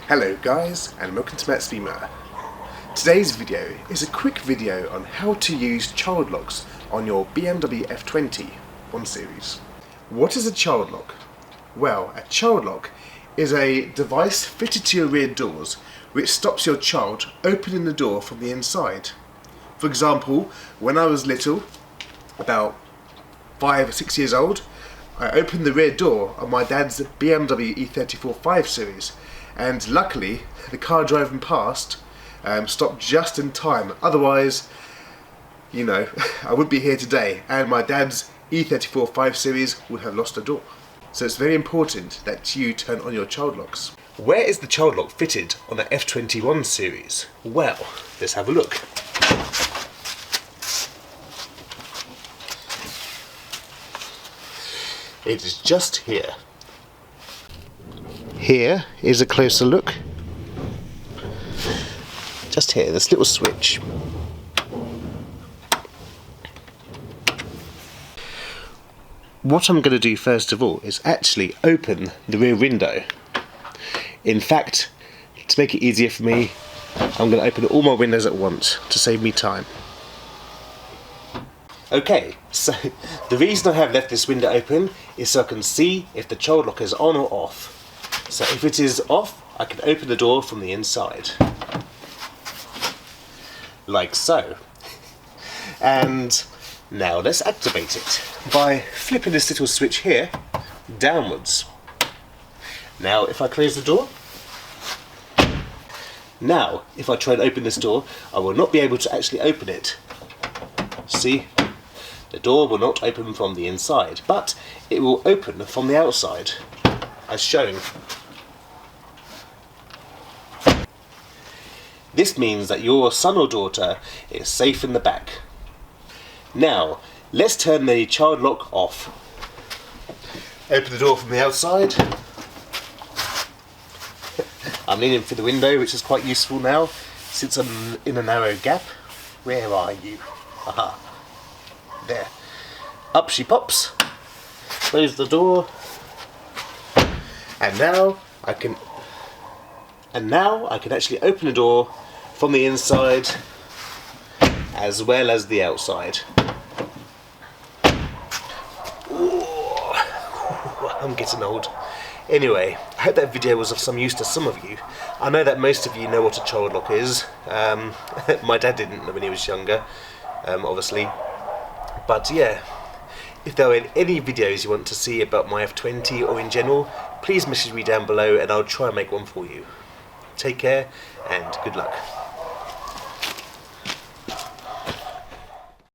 Hello guys, and welcome to Matt's VMer. Today's video is a quick video on how to use child locks on your BMW F20 1 Series. What is a child lock? Well, a child lock is a device fitted to your rear doors which stops your child opening the door from the inside. For example, when I was little, about 5 or 6 years old, I opened the rear door on my dad's BMW E34 5 Series, and luckily the car driving past stopped just in time. Otherwise, you know, I wouldn't be here today and my dad's E34 5 Series would have lost a door. So it's very important that you turn on your child locks. Where is the child lock fitted on the F21 Series? Well, let's have a look. It is just here. Here is a closer look. Just here, this little switch. What I'm going to do first of all is actually open the rear window. In fact, to make it easier for me, I'm going to open all my windows at once to save me time. Okay, so the reason I have left this window open is so I can see if the child lock is on or off. So if it is off, I can open the door from the inside. Like so. And now let's activate it by flipping this little switch here downwards. Now if I close the door, now if I try and open this door, I will not be able to actually open it. See? The door will not open from the inside, but it will open from the outside, as shown. This means that your son or daughter is safe in the back. Now, let's turn the child lock off. Open the door from the outside. I'm leaning through the window, which is quite useful now, since I'm in a narrow gap. Where are you? Aha. There. Up she pops. Close the door. And now I can actually open the door from the inside as well as the outside. Ooh, I'm getting old. Anyway, I hope that video was of some use to some of you. I know that most of you know what a child lock is. My dad didn't when he was younger, obviously. But yeah, if there are any videos you want to see about my F20 or in general, please message me down below and I'll try and make one for you. Take care and good luck.